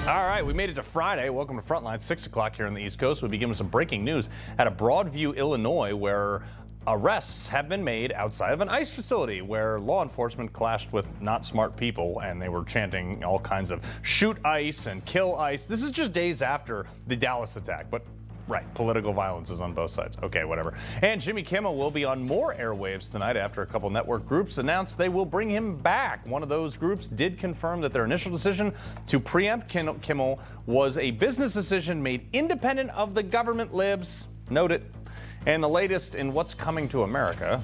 All right, we made it to Friday. Welcome to Frontline, 6 o'clock here on the East Coast. We begin with some breaking news out of Broadview, Illinois, where arrests have been made outside of an ICE facility where law enforcement clashed with not smart people, and they were chanting all kinds of shoot ICE and kill ICE. This is just days after the Dallas attack, but right, political violence is on both sides. Okay, whatever. And Jimmy Kimmel will be on more airwaves tonight after a couple network groups announced they will bring him back. One of those groups did confirm that their initial decision to preempt Kimmel was a business decision made independent of the government libs. Note it. And the latest in what's coming to America.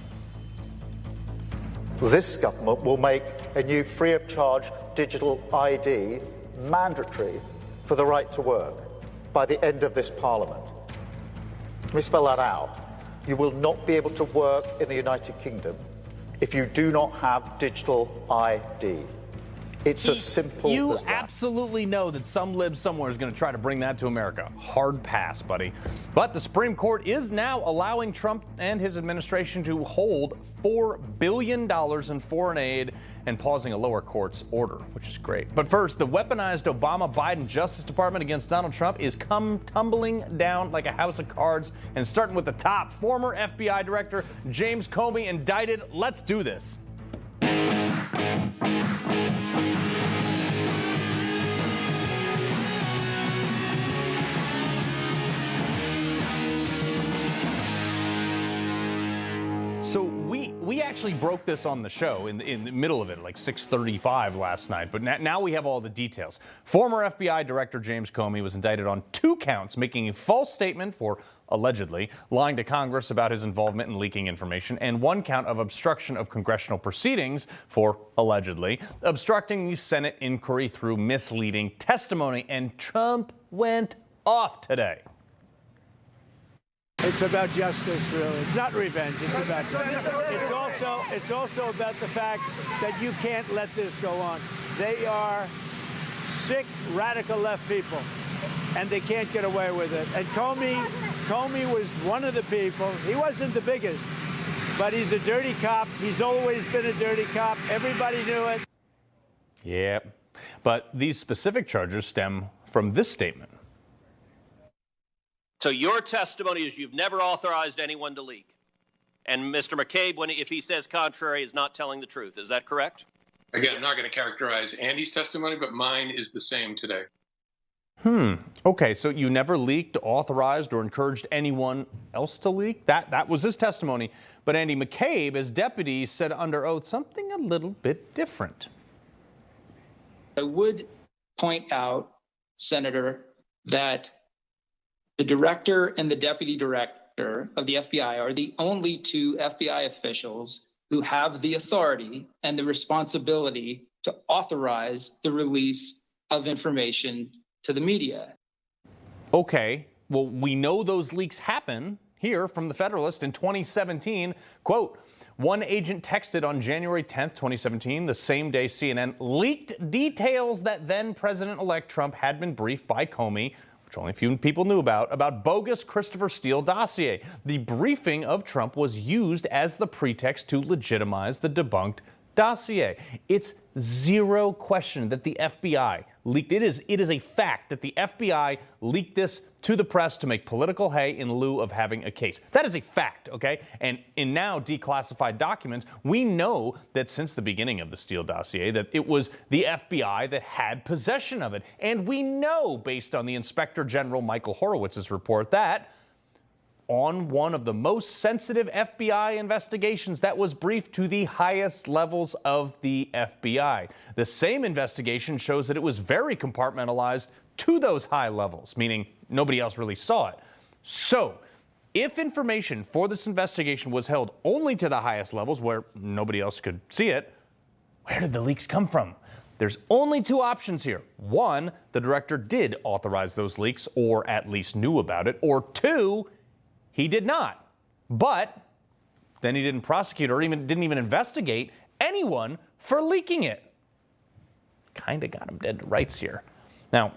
This government will make a new free of charge digital ID mandatory for the right to work by the end of this Parliament. Let me spell that out. You will not be able to work in the United Kingdom if you do not have digital ID. It's as simple as that. You absolutely know that some lib somewhere is going to try to bring that to America. Hard pass, buddy. But the Supreme Court is now allowing Trump and his administration to hold $4 billion in foreign aid and pausing a lower court's order, which is great. But first, the weaponized Obama-Biden Justice Department against Donald Trump is come tumbling down like a house of cards. And starting with the top, former FBI Director James Comey indicted. Let's do this. So we actually broke this on the show in the middle of it, like 6:35 last night. But now we have all the details. Former FBI Director James Comey was indicted on 2 counts, making a false statement for allegedly lying to Congress about his involvement in leaking information, and 1 count of obstruction of congressional proceedings for allegedly obstructing the Senate inquiry through misleading testimony. And Trump went off today. It's about justice, really. It's not revenge. It's about justice. It's also about the fact that you can't let this go on. They are sick, radical left people, and they can't get away with it. And Comey was one of the people. He wasn't the biggest, but he's a dirty cop. He's always been a dirty cop. Everybody knew it. Yeah, but these specific charges stem from this statement. So your testimony is you've never authorized anyone to leak. And Mr. McCabe, if he says contrary, is not telling the truth. Is that correct? Again, I'm not going to characterize Andy's testimony, but mine is the same today. Okay, so you never leaked, authorized, or encouraged anyone else to leak? That was his testimony. But Andy McCabe, as deputy, said under oath something a little bit different. I would point out, Senator, that the director and the deputy director of the FBI are the only 2 FBI officials who have the authority and the responsibility to authorize the release of information to the media. Okay, well, we know those leaks happen here from the Federalist in 2017. Quote, one agent texted on January 10th, 2017, the same day CNN leaked details that then President-elect Trump had been briefed by Comey, which only a few people knew about bogus Christopher Steele dossier. The briefing of Trump was used as the pretext to legitimize the debunked dossier. It's zero question that the FBI leaked. It is a fact that the FBI leaked this to the press to make political hay in lieu of having a case. That is a fact, okay? And in now declassified documents, we know that since the beginning of the Steele dossier that it was the FBI that had possession of it. And we know, based on the Inspector General Michael Horowitz's report, that on one of the most sensitive FBI investigations that was briefed to the highest levels of the FBI. The same investigation shows that it was very compartmentalized to those high levels, meaning nobody else really saw it. So, if information for this investigation was held only to the highest levels where nobody else could see it, where did the leaks come from? There's only 2 options here. 1, the director did authorize those leaks or at least knew about it, or 2, he did not, but then he didn't prosecute or didn't even investigate anyone for leaking it. Kind of got him dead to rights here. Now,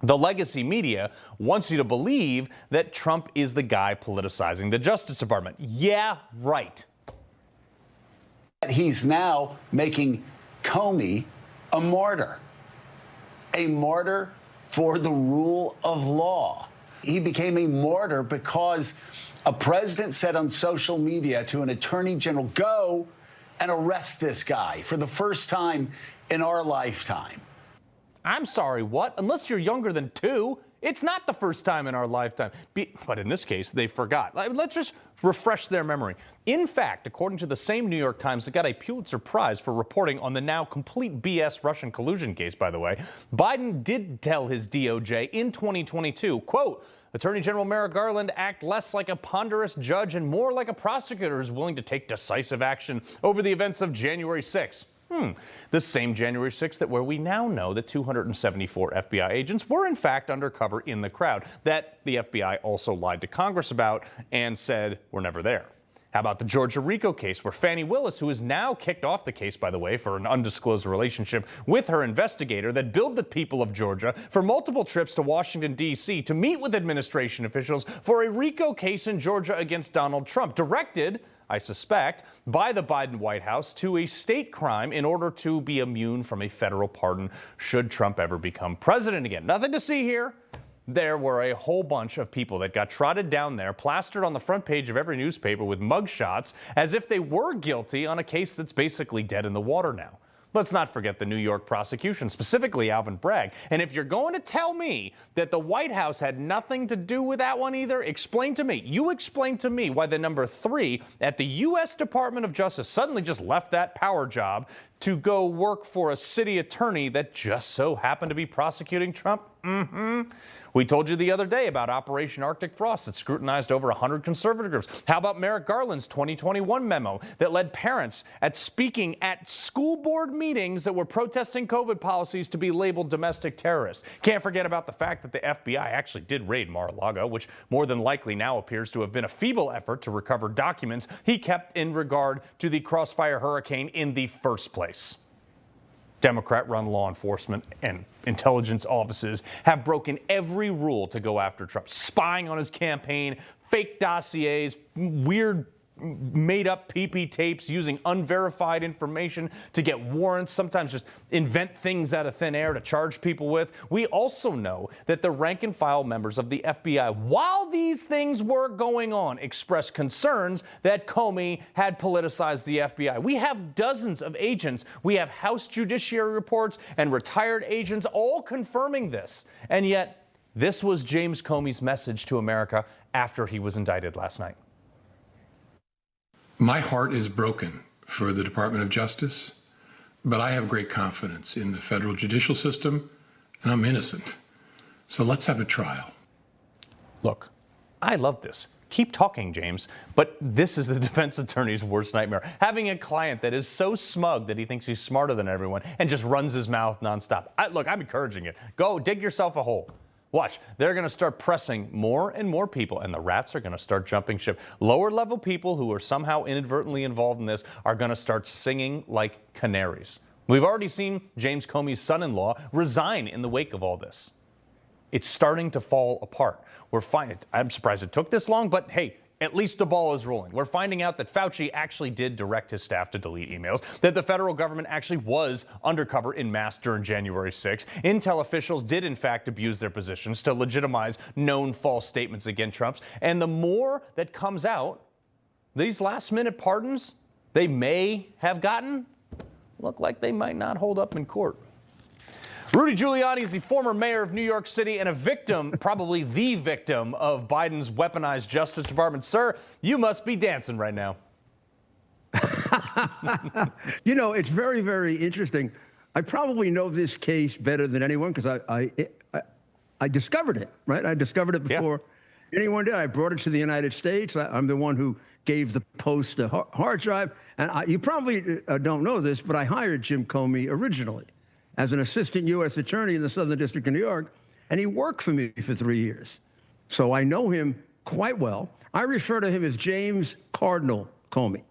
the legacy media wants you to believe that Trump is the guy politicizing the Justice Department. Yeah, right. He's now making Comey a martyr. a martyr for the rule of law. He became a martyr because a president said on social media to an attorney general, go and arrest this guy for the first time in our lifetime. I'm sorry, what? Unless you're younger than 2, it's not the first time in our lifetime. But in this case, they forgot. Let's just refresh their memory. In fact, according to the same New York Times that got a Pulitzer Prize for reporting on the now complete BS Russian collusion case, by the way, Biden did tell his DOJ in 2022, quote, Attorney General Merrick Garland act less like a ponderous judge and more like a prosecutor who's willing to take decisive action over the events of January 6th. The same January 6th that where we now know that 274 FBI agents were in fact undercover in the crowd, that the FBI also lied to Congress about and said were never there. How about the Georgia RICO case where Fani Willis, who has now kicked off the case, by the way, for an undisclosed relationship with her investigator that billed the people of Georgia for multiple trips to Washington, D.C. to meet with administration officials for a RICO case in Georgia against Donald Trump, directed, I suspect, by the Biden White House to a state crime in order to be immune from a federal pardon should Trump ever become president again. Nothing to see here. There were a whole bunch of people that got trotted down there, plastered on the front page of every newspaper with mugshots as if they were guilty on a case that's basically dead in the water now. Let's not forget the New York prosecution, specifically Alvin Bragg. And if you're going to tell me that the White House had nothing to do with that one either, explain to me why the number 3 at the U.S. Department of Justice suddenly just left that power job to go work for a city attorney that just so happened to be prosecuting Trump. We told you the other day about Operation Arctic Frost that scrutinized over 100 conservative groups. How about Merrick Garland's 2021 memo that led parents at speaking at school board meetings that were protesting COVID policies to be labeled domestic terrorists? Can't forget about the fact that the FBI actually did raid Mar-a-Lago, which more than likely now appears to have been a feeble effort to recover documents he kept in regard to the Crossfire Hurricane in the first place. Democrat-run law enforcement and intelligence offices have broken every rule to go after Trump. Spying on his campaign, fake dossiers, weird made-up PP tapes, using unverified information to get warrants, sometimes just invent things out of thin air to charge people with. We also know that the rank-and-file members of the FBI, while these things were going on, expressed concerns that Comey had politicized the FBI. We have dozens of agents. We have House Judiciary reports and retired agents all confirming this. And yet, this was James Comey's message to America after he was indicted last night. My heart is broken for the Department of Justice, but I have great confidence in the federal judicial system, and I'm innocent. So let's have a trial. Look, I love this. Keep talking, James. But this is the defense attorney's worst nightmare. Having a client that is so smug that he thinks he's smarter than everyone and just runs his mouth nonstop. Look, I'm encouraging it. Go dig yourself a hole. Watch, they're going to start pressing more and more people, and the rats are going to start jumping ship. Lower-level people who are somehow inadvertently involved in this are going to start singing like canaries. We've already seen James Comey's son-in-law resign in the wake of all this. It's starting to fall apart. I'm surprised it took this long, but hey, at least the ball is rolling. We're finding out that Fauci actually did direct his staff to delete emails, that the federal government actually was undercover in mass during January 6th. Intel officials did, in fact, abuse their positions to legitimize known false statements against Trump. And the more that comes out, these last-minute pardons they may have gotten look like they might not hold up in court. Rudy Giuliani is the former mayor of New York City and a victim, probably the victim, of Biden's weaponized Justice Department. Sir, you must be dancing right now. You know, it's very, very interesting. I probably know this case better than anyone because I discovered it, right? I discovered it before anyone did. I brought it to the United States. I'm the one who gave the Post a hard drive. And you probably don't know this, but I hired Jim Comey originally as an assistant U.S. attorney in the Southern District of New York, and he worked for me for 3 years. So I know him quite well. I refer to him as James Cardinal Comey.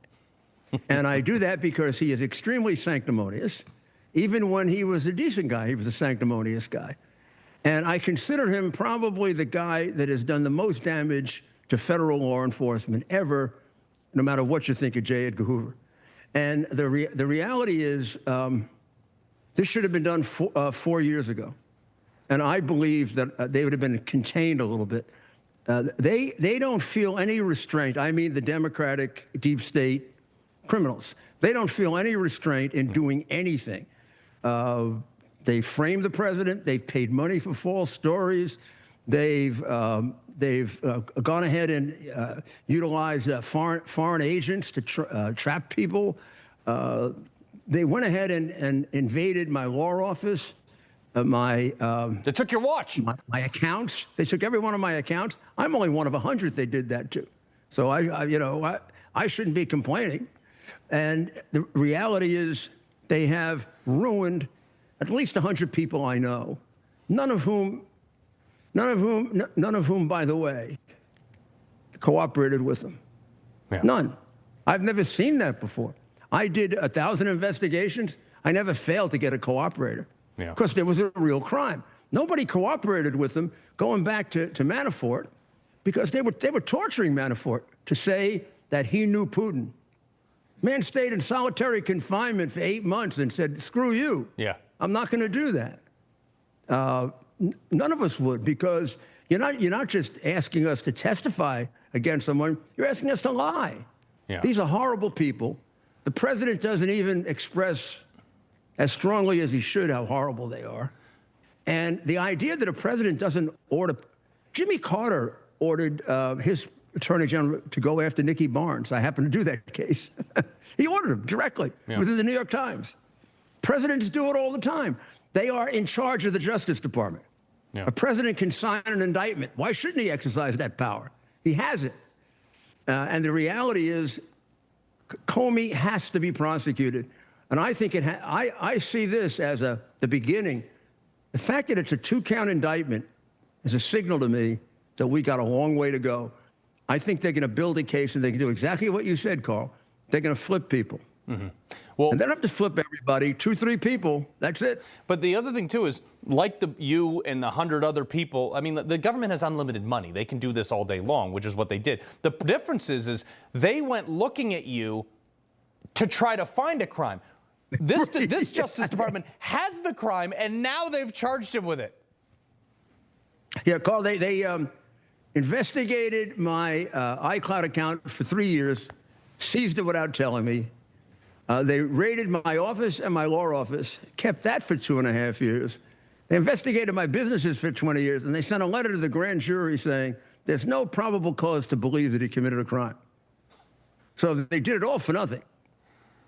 And I do that because he is extremely sanctimonious. Even when he was a decent guy, he was a sanctimonious guy. And I consider him probably the guy that has done the most damage to federal law enforcement ever, no matter what you think of J. Edgar Hoover. And the reality is, this should have been done 4 years ago. and I believe that they would have been contained a little bit. They don't feel any restraint. I mean, the Democratic deep state criminals. They don't feel any restraint in doing anything. They framed the president. They've paid money for false stories. They've gone ahead and utilized foreign agents to trap people. They went ahead and invaded my law office. They took your watch. My accounts. They took every one of my accounts. I'm only one of 100 they did that to. So I shouldn't be complaining. And the reality is they have ruined at least 100 people I know, none of whom, by the way, cooperated with them. Yeah. None. I've never seen that before. I did 1,000 investigations. I never failed to get a cooperator. Yeah. Because there was a real crime. Nobody cooperated with them going back to Manafort because they were torturing Manafort to say that he knew Putin. Man stayed in solitary confinement for 8 months and said, screw you. Yeah. I'm not going to do that. None of us would, because you're not just asking us to testify against someone, you're asking us to lie. Yeah. These are horrible people. The president doesn't even express as strongly as he should how horrible they are. And the idea that a president doesn't order... Jimmy Carter ordered his attorney general to go after Nikki Barnes. I happen to do that case. He ordered him directly within the New York Times. Presidents do it all the time. They are in charge of the Justice Department. Yeah. A president can sign an indictment. Why shouldn't he exercise that power? He has it. And the reality is, Comey has to be prosecuted. And I think I see this as the beginning. The fact that it's a 2-count indictment is a signal to me that we got a long way to go. I think they're going to build a case, and they can do exactly what you said, Carl. They're going to flip people. Mm-hmm. Well, and they don't have to flip everybody. 2-3 people. That's it. But the other thing, too, is like you and the 100 other people, I mean, the government has unlimited money. They can do this all day long, which is what they did. The difference is they went looking at you to try to find a crime. This Justice Department has the crime, and now they've charged him with it. Yeah, Carl, they investigated my iCloud account for 3 years, seized it without telling me. They raided my office and my law office, kept that for 2.5 years. They investigated my businesses for 20 years, and they sent a letter to the grand jury saying there's no probable cause to believe that he committed a crime. So they did it all for nothing.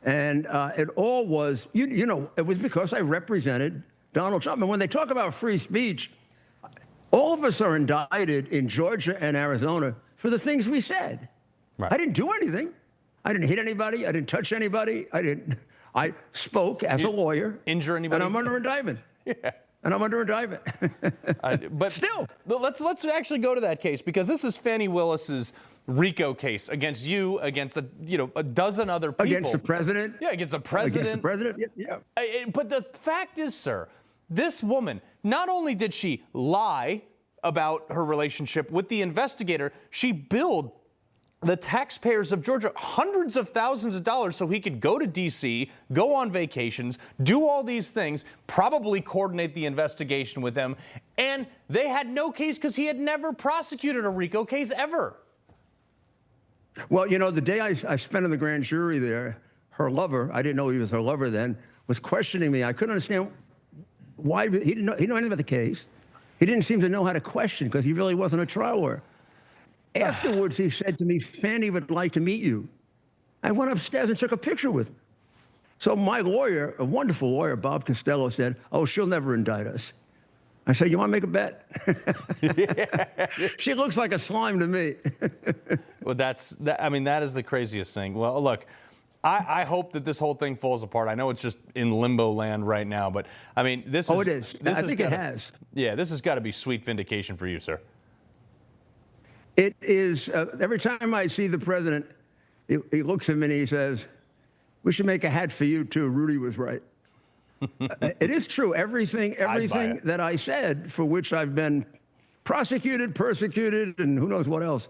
And it all was, it was because I represented Donald Trump. And when they talk about free speech, all of us are indicted in Georgia and Arizona for the things we said. Right. I didn't do anything. I didn't hit anybody. I didn't touch anybody. I spoke as a lawyer. Injure anybody? And I'm under indictment. Yeah. And I'm under indictment. But still. But let's actually go to that case, because this is Fannie Willis's RICO case against you, against a dozen other people. Against the president? Yeah, against the president. Against the president? Yeah. But the fact is, sir, this woman, not only did she lie about her relationship with the investigator, she billed the taxpayers of Georgia hundreds of thousands of dollars so he could go to D.C., go on vacations, do all these things, probably coordinate the investigation with them, and they had no case because he had never prosecuted a RICO case ever. Well, the day I spent in the grand jury there, her lover, I didn't know he was her lover then, was questioning me. I couldn't understand why. He didn't know anything about the case. He didn't seem to know how to question because he really wasn't a trial lawyer. Afterwards, he said to me, Fannie would like to meet you. I went upstairs and took a picture with him. So my lawyer, a wonderful lawyer, Bob Costello, said, oh, she'll never indict us. I said, you want to make a bet? She looks like a slime to me. Well, that is the craziest thing. Well, look, I hope that this whole thing falls apart. I know it's just in limbo land right now, but I mean, this is... Oh, it is. I think it has. Yeah, this has got to be sweet vindication for you, sir. It is. Every time I see the president, he looks at me and he says, we should make a hat for you, too. Rudy was right. It is true. Everything that I said, for which I've been prosecuted, persecuted, and who knows what else,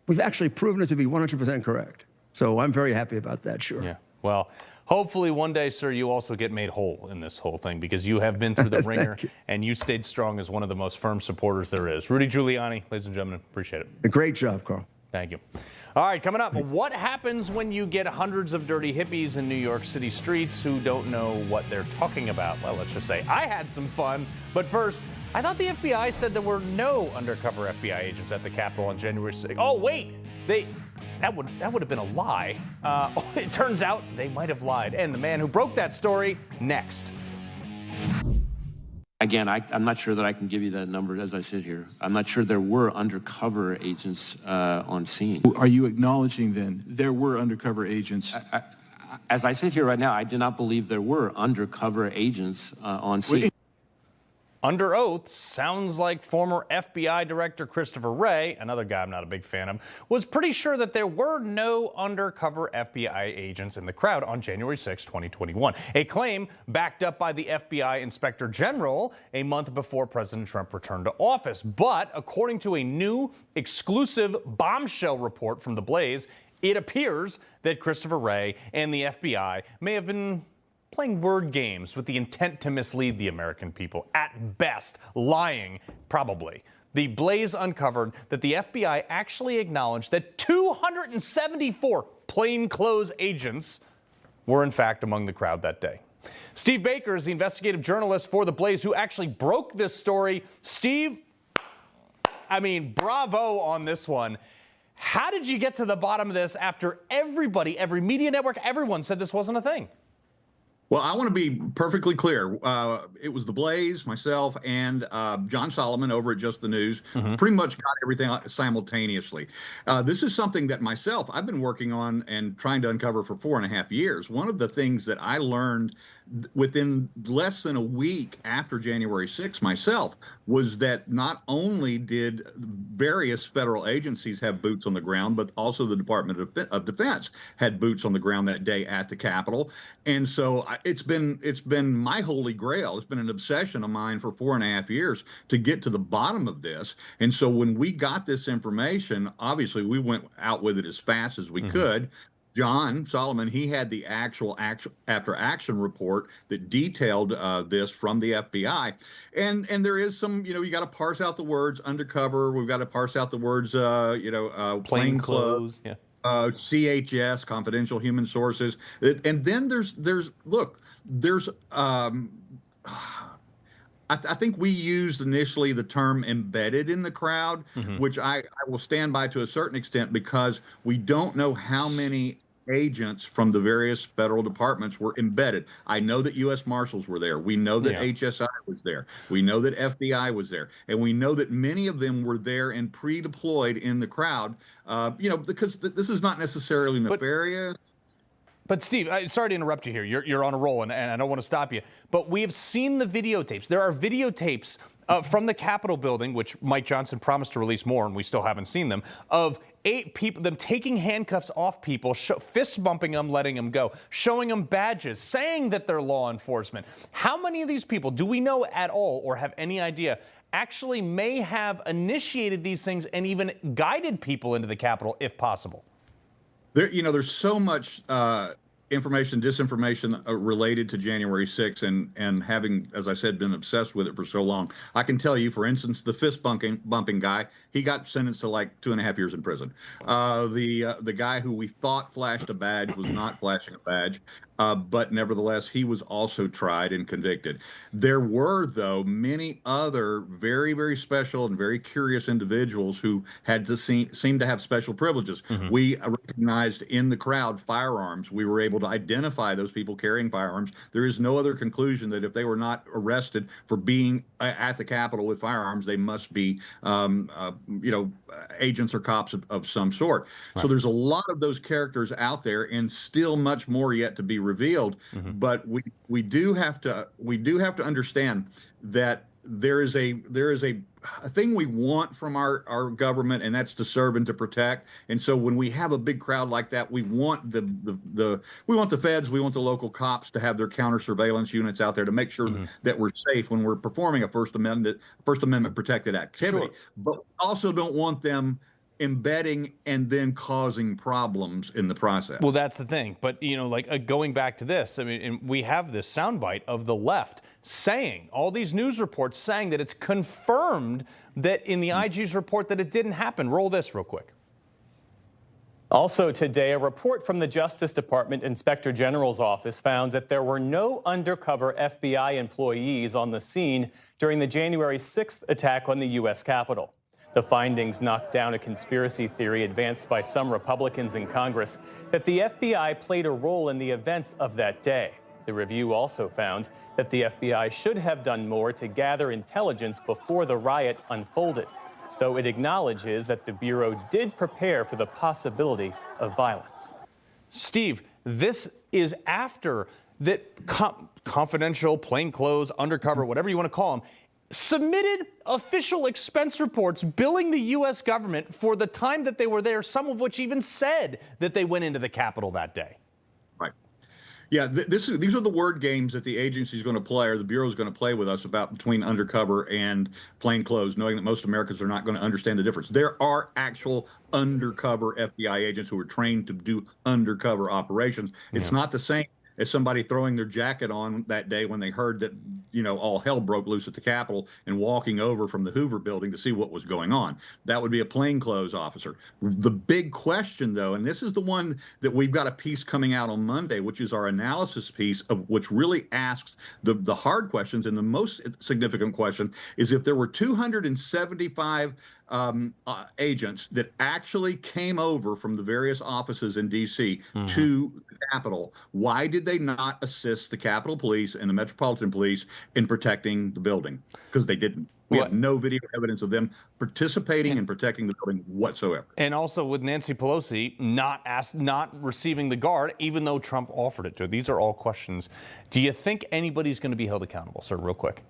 we've actually proven it to be 100% correct. So I'm very happy about that, sure. Yeah. Well, hopefully one day, sir, you also get made whole in this whole thing, because you have been through the ringer and you stayed strong as one of the most firm supporters there is. Rudy Giuliani, ladies and gentlemen, appreciate it. A great job, Carl. Thank you. All right, coming up, what happens when you get hundreds of dirty hippies in New York City streets who don't know what they're talking about? Well, let's just say I had some fun. But first, I thought the FBI said there were no undercover FBI agents at the Capitol on January 6th. Oh, wait, that would have been a lie. It turns out they might have lied. And the man who broke that story, next. Again, I'm not sure that I can give you that number as I sit here. I'm not sure there were undercover agents on scene. Are you acknowledging then there were undercover agents? As I sit here right now, I do not believe there were undercover agents on scene. Under oath, sounds like former FBI Director Christopher Wray, another guy I'm not a big fan of, was pretty sure that there were no undercover FBI agents in the crowd on January 6, 2021. A claim backed up by the FBI Inspector General a month before President Trump returned to office. But according to a new exclusive bombshell report from The Blaze, it appears that Christopher Wray and the FBI may have been playing word games with the intent to mislead the American people. At best, lying, probably. The Blaze uncovered that the FBI actually acknowledged that 274 plainclothes agents were in fact among the crowd that day. Steve Baker is the investigative journalist for The Blaze who actually broke this story. Steve, I mean, bravo on this one. How did you get to the bottom of this after everybody, every media network, everyone said this wasn't a thing? Well, I want to be perfectly clear. It was The Blaze, myself, and John Solomon over at Just the News pretty much got everything simultaneously. This is something that myself, I've been working on and trying to uncover for 4.5 years. One of the things that I learned within less than a week after January 6th myself was that not only did various federal agencies have boots on the ground, but also the Department of Defense had boots on the ground that day at the Capitol. And so it's been my holy grail. It's been an obsession of mine for 4.5 years to get to the bottom of this. And so when we got this information, obviously we went out with it as fast as we could. John Solomon, he had the actual after action report that detailed this from the FBI. And there is some, you got to parse out the words undercover. We've got to parse out the words, plainclothes. Yeah. CHS, confidential human sources. And then there's I think we used initially the term embedded in the crowd, which I will stand by to a certain extent because we don't know how many agents from the various federal departments were embedded. I know that U.S. Marshals were there. We know that HSI was there. We know that FBI was there. And we know that many of them were there and pre-deployed in the crowd, because this is not necessarily nefarious. But Steve, sorry to interrupt you here. You're on a roll, and I don't want to stop you. But we have seen the videotapes. There are videotapes from the Capitol building, which Mike Johnson promised to release more, and we still haven't seen them, of 8 people, them taking handcuffs off people, fist bumping them, letting them go, showing them badges, saying that they're law enforcement. How many of these people, do we know at all or have any idea, actually may have initiated these things and even guided people into the Capitol if possible? There's so much information, disinformation related to January 6th, and having, as I said, been obsessed with it for so long. I can tell you, for instance, the fist bumping guy, he got sentenced to like 2.5 years in prison. The guy who we thought flashed a badge was not flashing a badge. But nevertheless, he was also tried and convicted. There were, though, many other very, very special and very curious individuals who had to seem to have special privileges. We recognized in the crowd firearms. We were able to identify those people carrying firearms. There is no other conclusion that if they were not arrested for being at the Capitol with firearms, they must be, agents or cops of some sort. Right. So there's a lot of those characters out there, and still much more yet to be revealed. But we do have to understand that there is a thing we want from our government, and that's to serve and to protect. And so when we have a big crowd like that, we want the feds, we want the local cops to have their counter surveillance units out there to make sure that we're safe when we're performing a First Amendment protected activity. Sure. But we also don't want them embedding and then causing problems in the process. Well, that's the thing. But, you know, like going back to this, I mean, and we have this soundbite of the left saying, all these news reports saying that it's confirmed that in the IG's report that it didn't happen. Roll this real quick. Also today, a report from the Justice Department Inspector General's office found that there were no undercover FBI employees on the scene during the January 6th attack on the U.S. Capitol. The findings knocked down a conspiracy theory advanced by some Republicans in Congress that the FBI played a role in the events of that day. The review also found that the FBI should have done more to gather intelligence before the riot unfolded, though it acknowledges that the Bureau did prepare for the possibility of violence. Steve, this is after that confidential, plainclothes, undercover, whatever you want to call them, submitted official expense reports billing the U.S. government for the time that they were there, some of which even said that they went into the Capitol that day. Right. Yeah, these are the word games that the agency is going to play, or the Bureau is going to play with us about between undercover and plainclothes, knowing that most Americans are not going to understand the difference. There are actual undercover FBI agents who are trained to do undercover operations. It's not the same as somebody throwing their jacket on that day when they heard that, you know, all hell broke loose at the Capitol and walking over from the Hoover building to see what was going on. That would be a plainclothes officer. The big question, though, and this is the one that we've got a piece coming out on Monday, which is our analysis piece, of which really asks the hard questions. And the most significant question is if there were 275 agents that actually came over from the various offices in D.C. to the Capitol, why did they not assist the Capitol Police and the Metropolitan Police in protecting the building? Because they didn't. We have no video evidence of them participating in protecting the building whatsoever. And also with Nancy Pelosi not receiving the guard, even though Trump offered it to her. These are all questions. Do you think anybody's going to be held accountable, sir, real quick?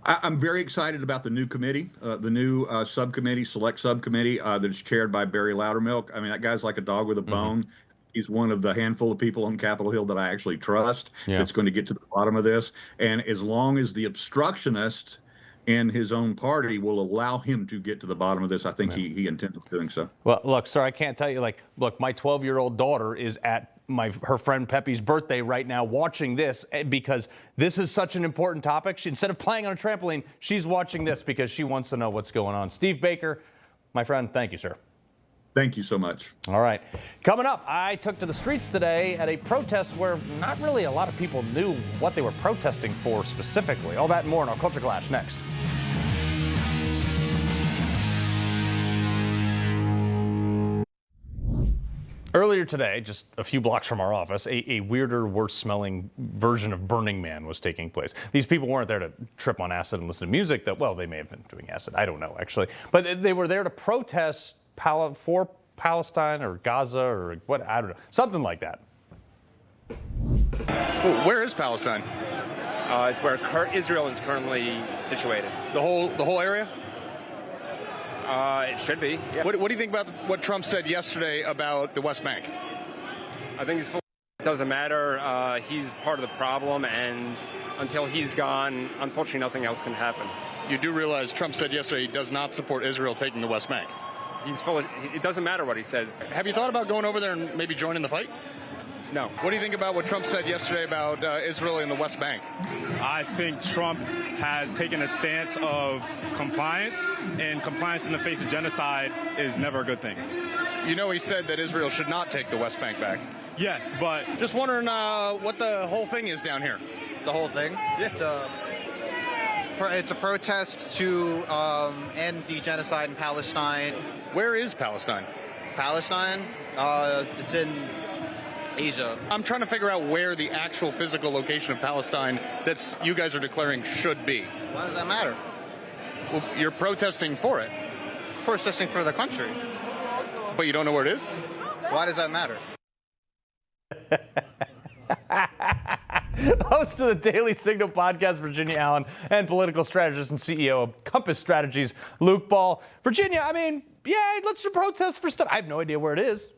I'm very excited about the new committee, the new subcommittee, select subcommittee that is chaired by Barry Loudermilk. I mean, that guy's like a dog with a bone. He's one of the handful of people on Capitol Hill that I actually trust that's going to get to the bottom of this. And as long as the obstructionist in his own party will allow him to get to the bottom of this, I think he intends doing so. Well, look, sir, I can't tell you, look, my 12-year-old daughter is at her friend Pepe's birthday right now watching this because this is such an important topic. Instead of playing on a trampoline, she's watching this because she wants to know what's going on. Steve Baker, my friend, thank you, sir. Thank you so much. All right. Coming up, I took to the streets today at a protest where not really a lot of people knew what they were protesting for specifically. All that and more in our Culture Clash next. Earlier today, just a few blocks from our office, a weirder, worse-smelling version of Burning Man was taking place. These people weren't there to trip on acid and listen to music. Well, they may have been doing acid. I don't know, actually. But they were there to protest for Palestine or Gaza or what, I don't know, something like that. Where is Palestine? It's where Israel is currently situated. The whole area? It should be. Yeah. What do you think about what Trump said yesterday about the West Bank? I think it's full. It doesn't matter. He's part of the problem, and until he's gone, unfortunately, nothing else can happen. You do realize Trump said yesterday he does not support Israel taking the West Bank. He's full of, it doesn't matter what he says. Have you thought about going over there and maybe joining the fight? No. What do you think about what Trump said yesterday about Israel and the West Bank? I think Trump has taken a stance of compliance, and compliance in the face of genocide is never a good thing. You know, he said that Israel should not take the West Bank back. Yes, but... Just wondering what the whole thing is down here. The whole thing? Yeah. It's a protest to end the genocide in Palestine. Where is Palestine? Palestine? It's in Asia. I'm trying to figure out where the actual physical location of Palestine that you guys are declaring should be. Why does that matter? Well, you're protesting for it. Protesting for the country. But you don't know where it is? Why does that matter? Host of the Daily Signal podcast, Virginia Allen, and political strategist and CEO of Compass Strategies, Luke Ball. Virginia, I mean, yeah, let's protest for stuff. I have no idea where it is.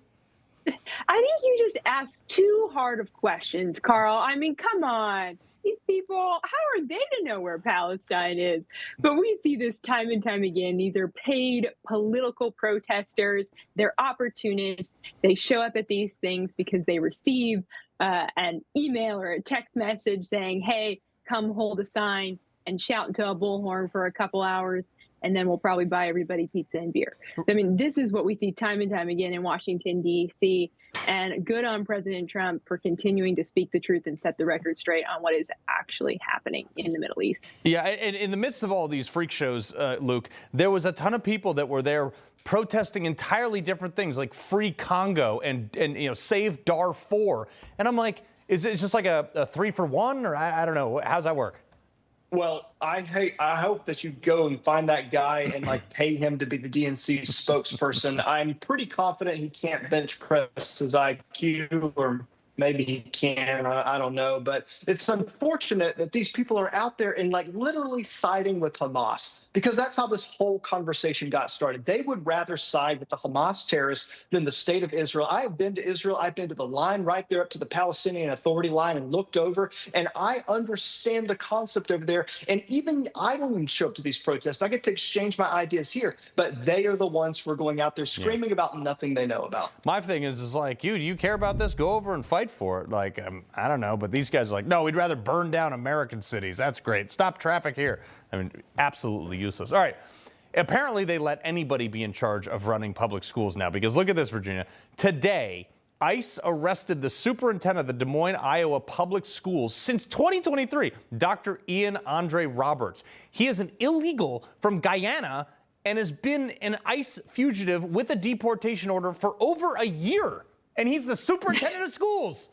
I think you just asked too hard of questions, Carl. I mean, come on. these people, how are they to know where Palestine is? But we see this time and time again. These are paid political protesters. They're opportunists. They show up at these things because they receive an email or a text message saying, hey, come hold a sign and shout into a bullhorn for a couple hours, and then we'll probably buy everybody pizza and beer. I mean, this is what we see time and time again in Washington, D.C., and good on President Trump for continuing to speak the truth and set the record straight on what is actually happening in the Middle East. Yeah, and in the midst of all these freak shows, Luke, there was a ton of people that were there protesting entirely different things, like Free Congo and Save Darfur. And I'm like, is it just like a 3-for-1, or I don't know? How's that work? Well, I hope that you go and find that guy and pay him to be the DNC spokesperson. I'm pretty confident he can't bench press his IQ, or maybe he can. I don't know. But it's unfortunate that these people are out there and literally siding with Hamas, because that's how this whole conversation got started. They would rather side with the Hamas terrorists than the state of Israel. I have been to Israel. I've been to the line right there up to the Palestinian Authority line and looked over, and I understand the concept over there. And even I don't even show up to these protests. I get to exchange my ideas here, but they are the ones who are going out there screaming about nothing they know about. My thing is like, do you care about this? Go over and fight for it. I don't know, but these guys are like, no, we'd rather burn down American cities. That's great. Stop traffic here. I mean, absolutely useless. All right. Apparently, they let anybody be in charge of running public schools now, because look at this, Virginia. Today, ICE arrested the superintendent of the Des Moines, Iowa public schools since 2023, Dr. Ian Andre Roberts. He is an illegal from Guyana and has been an ICE fugitive with a deportation order for over a year. And he's the superintendent of schools.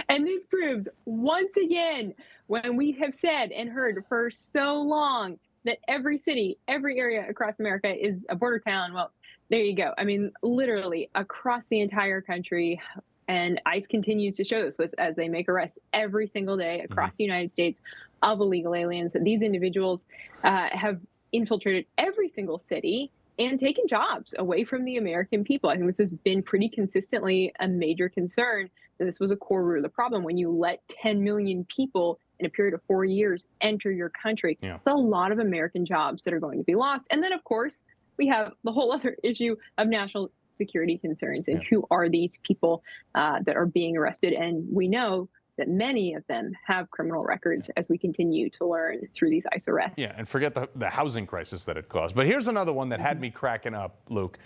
And this proves once again, when we have said and heard for so long that every city, every area across America is a border town. Well, there you go. I mean, literally across the entire country. And ICE continues to show this as they make arrests every single day across the United States of illegal aliens. That these individuals have infiltrated every single city and taken jobs away from the American people. I think this has been pretty consistently a major concern. That this was a core root of the problem. When you let 10 million people in a period of 4 years enter your country, it's a lot of American jobs that are going to be lost. And then, of course, we have the whole other issue of national security concerns and who are these people that are being arrested. And we know that many of them have criminal records, as we continue to learn through these ICE arrests. Yeah, and forget the housing crisis that it caused. But here's another one that had me cracking up, Luke.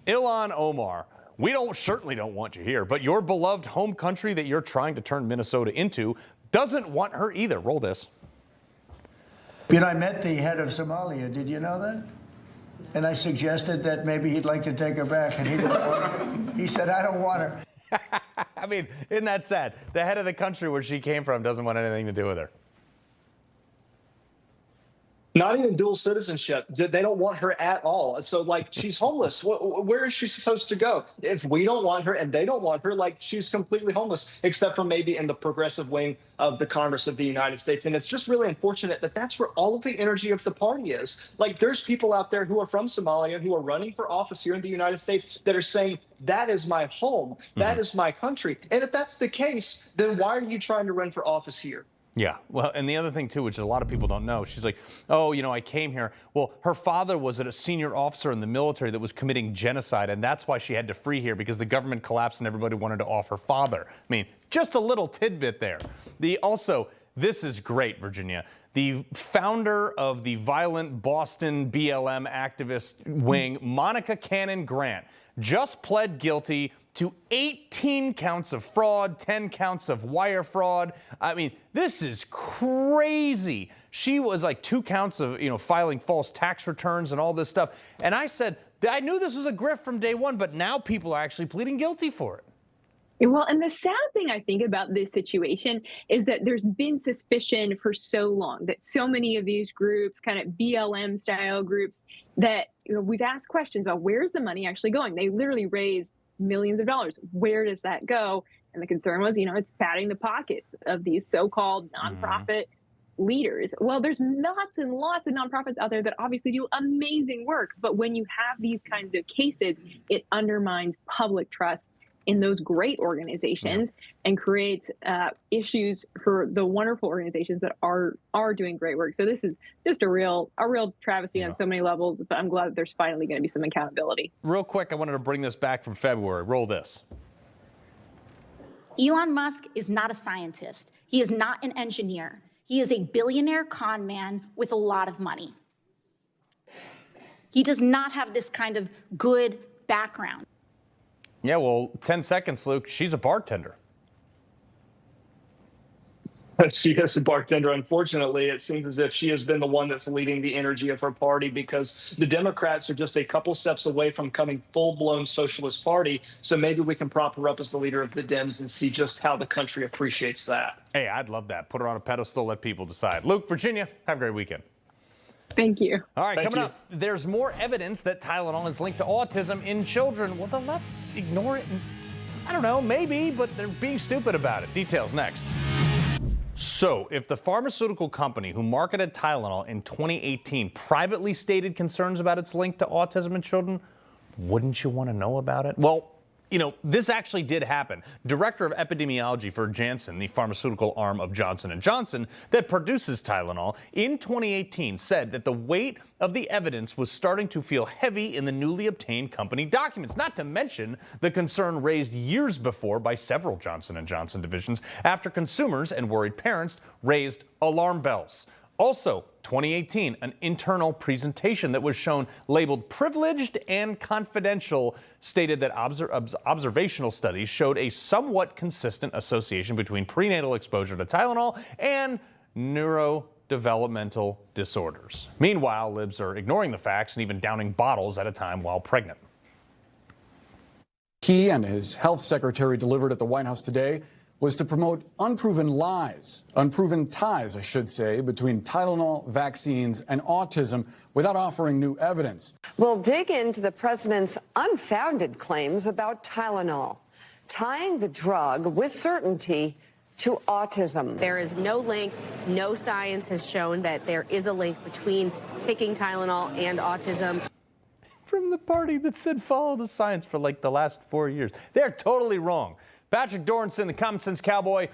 Ilhan Omar. We certainly don't want you here, but your beloved home country that you're trying to turn Minnesota into doesn't want her either. Roll this. I met the head of Somalia. Did you know that? And I suggested that maybe he'd like to take her back, and he didn't want her. He said, I don't want her. I mean, isn't that sad? The head of the country where she came from doesn't want anything to do with her. Not even dual citizenship. They don't want her at all. So, she's homeless. Where is she supposed to go? If we don't want her and they don't want her, she's completely homeless, except for maybe in the progressive wing of the Congress of the United States. And it's just really unfortunate that that's where all of the energy of the party is. There's people out there who are from Somalia, who are running for office here in the United States, that are saying, that is my home. That is my country. And if that's the case, then why are you trying to run for office here? Yeah, well, and the other thing, too, which a lot of people don't know, she's like, oh, I came here. Well, her father was a senior officer in the military that was committing genocide, and that's why she had to flee here, because the government collapsed and everybody wanted to off her father. I mean, just a little tidbit there. This is great, Virginia. The founder of the violent Boston BLM activist wing, Monica Cannon Grant, just pled guilty to 18 counts of fraud, 10 counts of wire fraud. I mean, this is crazy. She was 2 counts of, filing false tax returns and all this stuff. And I said, I knew this was a grift from day one, but now people are actually pleading guilty for it. Well, and the sad thing I think about this situation is that there's been suspicion for so long that so many of these groups, kind of BLM style groups, that we've asked questions about where's the money actually going? They literally raise millions of dollars. Where does that go? And the concern was, it's padding the pockets of these so-called nonprofit leaders. Well, there's lots and lots of nonprofits out there that obviously do amazing work. But when you have these kinds of cases, it undermines public trust in those great organizations and creates issues for the wonderful organizations that are doing great work. So this is just a real travesty on so many levels, but I'm glad that there's finally going to be some accountability. Real quick, I wanted to bring this back from February. Roll this. Elon Musk is not a scientist. He is not an engineer. He is a billionaire con man with a lot of money. He does not have this kind of good background. Yeah, well, 10 seconds, Luke. She's a bartender. She is a bartender. Unfortunately, it seems as if she has been the one that's leading the energy of her party, because the Democrats are just a couple steps away from becoming full-blown socialist party. So maybe we can prop her up as the leader of the Dems and see just how the country appreciates that. Hey, I'd love that. Put her on a pedestal, let people decide. Luke, Virginia, have a great weekend. Thank you. All right, Thank coming you. up, there's more evidence that Tylenol is linked to autism in children. Will the left ignore it? I don't know, maybe, but they're being stupid about it. Details next. So, if the pharmaceutical company who marketed Tylenol in 2018 privately stated concerns about its link to autism in children, wouldn't you want to know about it? Well, you know, this actually did happen. Director of epidemiology for Janssen, the pharmaceutical arm of Johnson & Johnson that produces Tylenol, in 2018 said that the weight of the evidence was starting to feel heavy in the newly obtained company documents, not to mention the concern raised years before by several Johnson & Johnson divisions after consumers and worried parents raised alarm bells. Also, 2018, an internal presentation that was shown labeled privileged and confidential stated that observational studies showed a somewhat consistent association between prenatal exposure to Tylenol and neurodevelopmental disorders. Meanwhile, libs are ignoring the facts and even downing bottles at a time while pregnant. He and his health secretary delivered at the White House today was to promote unproven ties, I should say, between Tylenol, vaccines, and autism without offering new evidence. We'll dig into the president's unfounded claims about Tylenol, tying the drug with certainty to autism. There is no link. No science has shown that there is a link between taking Tylenol and autism. From the party that said follow the science for like the last 4 years. They're totally wrong. Patrick Dornson, the Common Sense Cowboy,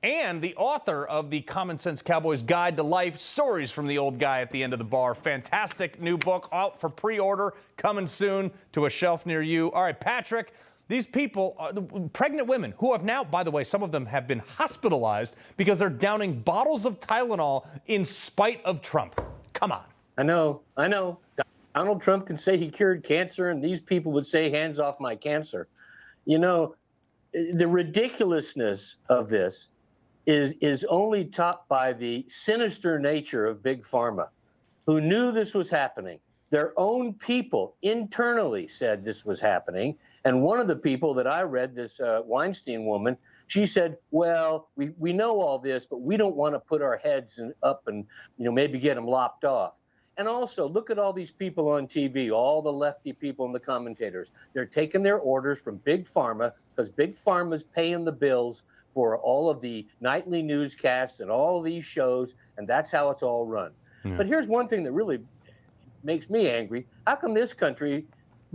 and the author of the Common Sense Cowboy's Guide to Life, Stories from the Old Guy at the End of the Bar. Fantastic new book out for pre-order, coming soon to a shelf near you. All right, Patrick, these people, pregnant women who have now, by the way, some of them have been hospitalized because they're downing bottles of Tylenol in spite of Trump. Come on. I know. Donald Trump can say he cured cancer, and these people would say, hands off my cancer. You know, the ridiculousness of this is only topped by the sinister nature of Big Pharma, who knew this was happening. Their own people internally said this was happening. And one of the people that I read, this Weinstein woman, she said, well, we know all this, but we don't want to put our heads up and, you know, maybe get them lopped off. And also, look at all these people on TV, all the lefty people and the commentators. They're taking their orders from Big Pharma because Big Pharma's paying the bills for all of the nightly newscasts and all of these shows, and that's how it's all run. Yeah. But here's one thing that really makes me angry. How come this country,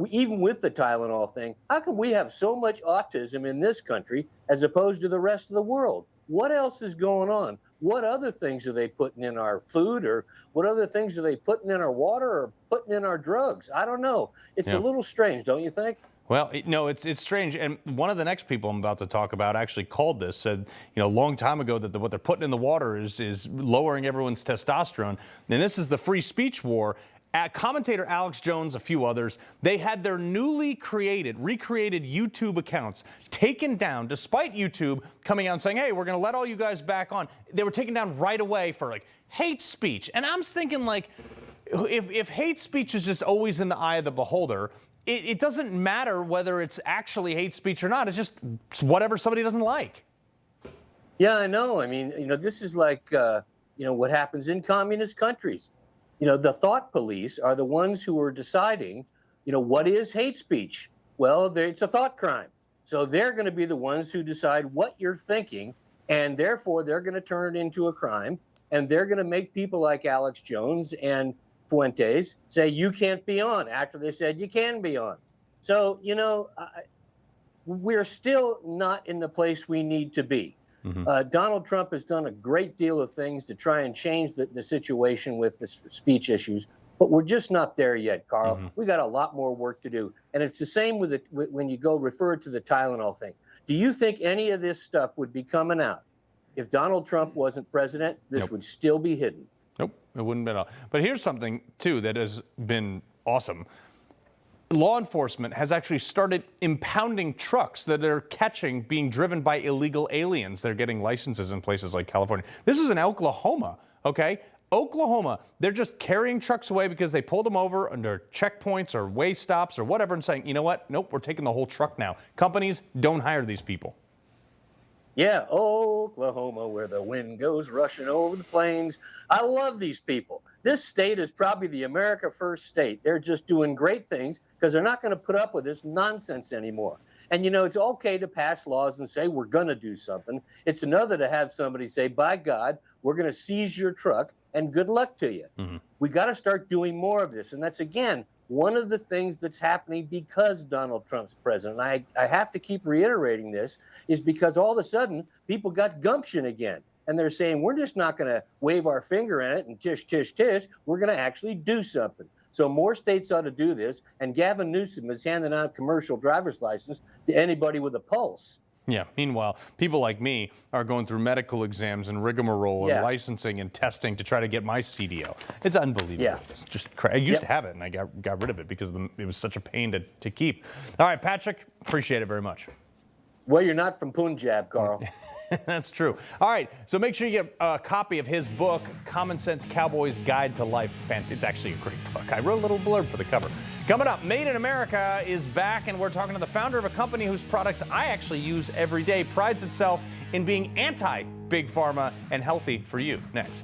even with the Tylenol thing, how come we have so much autism in this country as opposed to the rest of the world? What else is going on? What other things are they putting in our food, or what other things are they putting in our water or putting in our drugs? I don't know. It's a little strange, don't you think? Well, no, it's strange. And one of the next people I'm about to talk about actually called this, said, you know, a long time ago that what they're putting in the water is lowering everyone's testosterone. And this is the free speech war. Commentator Alex Jones, a few others, they had their newly recreated YouTube accounts taken down, despite YouTube coming out and saying, hey, we're going to let all you guys back on. They were taken down right away for like hate speech. And I'm thinking, like, if hate speech is just always in the eye of the beholder, it doesn't matter whether it's actually hate speech or not. It's just whatever somebody doesn't like. Yeah, I know. I mean, you know, this is like, you know, what happens in communist countries. You know, the thought police are the ones who are deciding, you know, what is hate speech? Well, it's a thought crime. So they're going to be the ones who decide what you're thinking, and therefore they're going to turn it into a crime, and they're going to make people like Alex Jones and Fuentes say you can't be on after they said you can be on. So, you know, we're still not in the place we need to be. Donald Trump has done a great deal of things to try and change the situation with the speech issues, but we're just not there yet, Carl. We got a lot more work to do. And it's the same with when you go refer to the Tylenol thing. Do you think any of this stuff would be coming out if Donald Trump wasn't president? This would still be hidden. Nope, it wouldn't be at all. But here's something, too, that has been awesome. Law enforcement has actually started impounding trucks that they're catching being driven by illegal aliens. They're getting licenses in places like California. This is in Oklahoma, okay? Oklahoma, they're just carrying trucks away because they pulled them over under checkpoints or way stops or whatever and saying, you know what? Nope, we're taking the whole truck now. Companies, don't hire these people. Yeah, Oklahoma, where the wind goes rushing over the plains. I love these people. This state is probably the America First state. They're just doing great things because they're not going to put up with this nonsense anymore. And, you know, it's okay to pass laws and say we're going to do something. It's another to have somebody say, by God, we're going to seize your truck and good luck to you. We got to start doing more of this. And that's, again, one of the things that's happening because Donald Trump's president. I have to keep reiterating this, is because all of a sudden people got gumption again. And they're saying, we're just not going to wave our finger at it and tish, tish, tish. We're going to actually do something. So more states ought to do this. And Gavin Newsom is handing out commercial driver's license to anybody with a pulse. Yeah. Meanwhile, people like me are going through medical exams and rigmarole and licensing and testing to try to get my CDL. It's unbelievable. Yeah. It's just I used to have it, and I got rid of it because it was such a pain to keep. All right, Patrick, appreciate it very much. Well, you're not from Punjab, Carl. That's true. All right, so make sure you get a copy of his book, Common Sense Cowboy's Guide to Life. It's actually a great book. I wrote a little blurb for the cover. Coming up, Made in America is back, and we're talking to the founder of a company whose products I actually use every day, prides itself in being anti-big pharma and healthy for you. Next.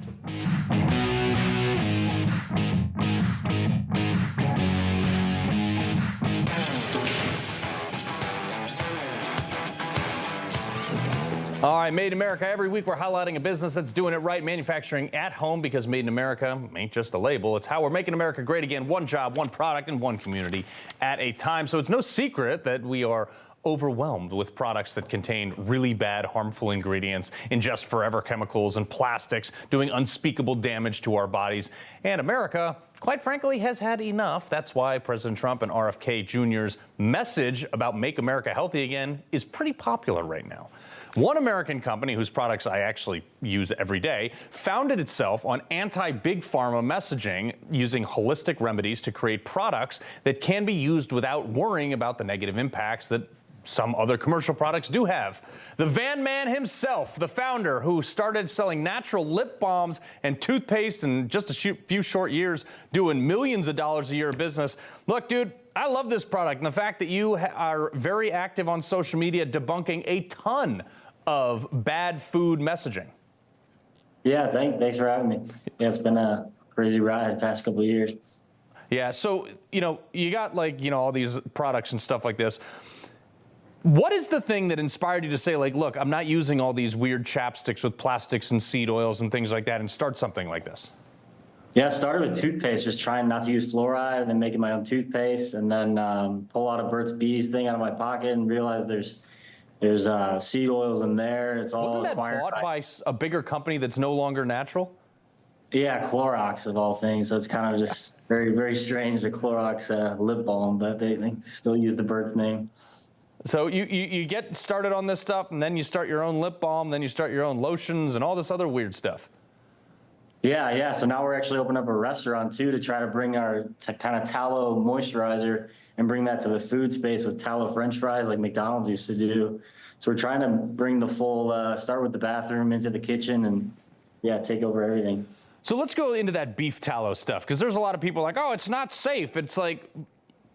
All right, Made in America. Every week we're highlighting a business that's doing it right, manufacturing at home, because Made in America ain't just a label. It's how we're making America great again. One job, one product, and one community at a time. So it's no secret that we are overwhelmed with products that contain really bad, harmful ingredients, ingest forever chemicals and plastics, doing unspeakable damage to our bodies. And America, quite frankly, has had enough. That's why President Trump and RFK Jr.'s message about Make America Healthy Again is pretty popular right now. One American company, whose products I actually use every day, founded itself on anti-big pharma messaging, using holistic remedies to create products that can be used without worrying about the negative impacts that some other commercial products do have. The Van Man himself, the founder, who started selling natural lip balms and toothpaste in just a few short years, doing millions of dollars a year of business. Look, dude, I love this product, and the fact that you are very active on social media debunking a ton of bad food messaging. Yeah, thanks for having me. Yeah, it's been a crazy ride the past couple of years. Yeah, so, you got all these products and stuff like this. What is the thing that inspired you to say, look, I'm not using all these weird chapsticks with plastics and seed oils and things like that, and start something like this? Yeah, it started with toothpaste, just trying not to use fluoride, and then making my own toothpaste, and then pull out a Burt's Bees thing out of my pocket and realize there's seed oils in there. It's all Wasn't that bought by a bigger company that's no longer natural? Yeah, Clorox of all things. So it's kind of just very, very strange, the Clorox lip balm, but they still use the Burt's name. So you get started on this stuff, and then you start your own lip balm, then you start your own lotions and all this other weird stuff. Yeah. So now we're actually opening up a restaurant too to try to bring our kind of tallow moisturizer and bring that to the food space with tallow French fries like McDonald's used to do. So we're trying to bring the full, start with the bathroom into the kitchen and take over everything. So let's go into that beef tallow stuff, because there's a lot of people like, oh, it's not safe. It's like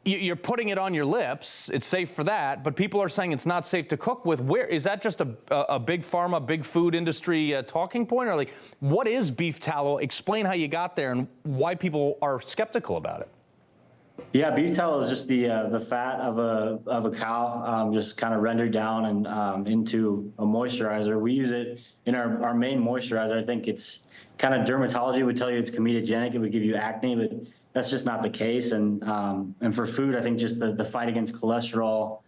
you're putting it on your lips. It's safe for that. But people are saying it's not safe to cook with. Where is that just a big pharma, big food industry talking point? Or what is beef tallow? Explain how you got there and why people are skeptical about it. Yeah, beef tallow is just the fat of a cow, just kind of rendered down and into a moisturizer. We use it in our main moisturizer. I think it's kind of dermatology would tell you it's comedogenic. It would give you acne, but that's just not the case. And for food, I think just the fight against cholesterol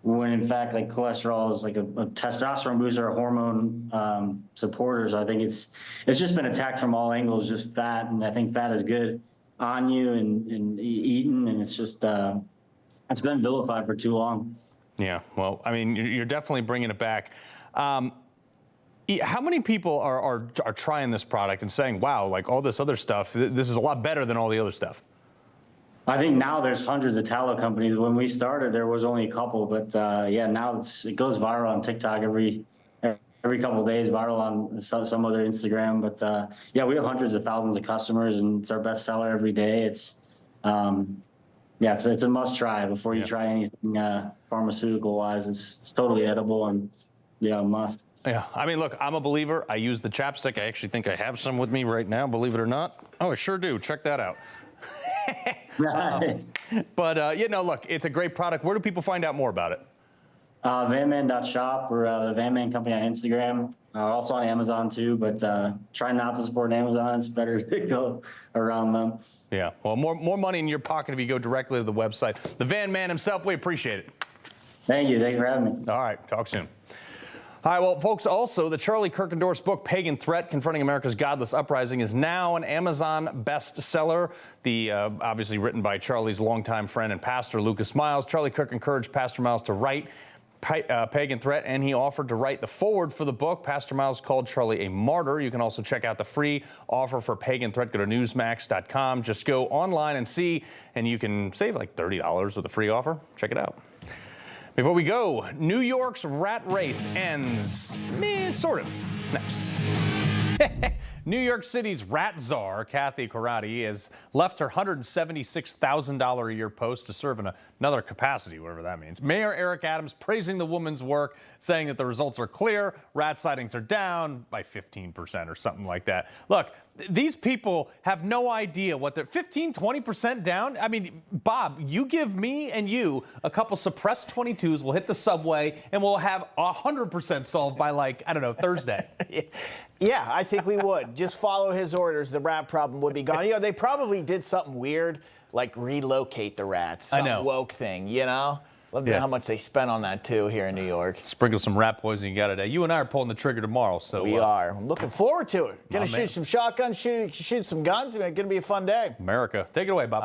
when in fact, like cholesterol is like a testosterone booster, a hormone supporter. So I think it's just been attacked from all angles, just fat. And I think fat is good on you and eaten. And it's just, it's been vilified for too long. Yeah, well, I mean, you're definitely bringing it back. How many people are trying this product and saying, wow, like all this other stuff, this is a lot better than all the other stuff? I think now there's hundreds of tallow companies. When we started, there was only a couple, but yeah, now it goes viral on TikTok every couple of days, viral on some other Instagram. But yeah, we have hundreds of thousands of customers, and it's our best seller every day. It's yeah, it's a must try before you try anything pharmaceutical wise. It's totally edible and yeah, a must. Yeah, I mean, look, I'm a believer. I use the chapstick. I actually think I have some with me right now, believe it or not. Oh, I sure do. Check that out. Nice. But, you know, look, it's a great product. Where do people find out more about it? Vanman.shop. We're the Vanman company on Instagram. Also on Amazon too, but try not to support Amazon. It's better to go around them. Yeah, well, more money in your pocket if you go directly to the website. The Van Man himself, we appreciate it. Thank you. Thanks for having me. All right, talk soon. All right, well, folks, also, the Charlie Kirk endorsed book, Pagan Threat, Confronting America's Godless Uprising, is now an Amazon bestseller. The obviously written by Charlie's longtime friend and pastor, Lucas Miles. Charlie Kirk encouraged Pastor Miles to write Pagan Threat, and he offered to write the foreword for the book. Pastor Miles called Charlie a martyr. You can also check out the free offer for Pagan Threat. Go to Newsmax.com. Just go online and see, and you can save like $30 with a free offer. Check it out. Before we go, New York's rat race ends, sort of, next. New York City's rat czar, Kathy Karate, has left her $176,000 a year post to serve in another capacity, whatever that means. Mayor Eric Adams praising the woman's work, saying that the results are clear, rat sightings are down by 15% or something like that. Look, these people have no idea what they're 15, 20% down. I mean, Bob, you give me and you a couple suppressed 22s, we'll hit the subway, and we'll have 100% solved by, like, I don't know, Thursday. Yeah, I think we would. Just follow his orders. The rat problem would be gone. You know, they probably did something weird, like relocate the rats. Some woke thing, you know? Love to know how much they spent on that, too, here in New York. Sprinkle some rat poison you got today. You and I are pulling the trigger tomorrow, so. We are. I'm looking forward to it. Going to shoot some shotguns, shoot some guns. It's going to be a fun day. America. Take it away, Bob.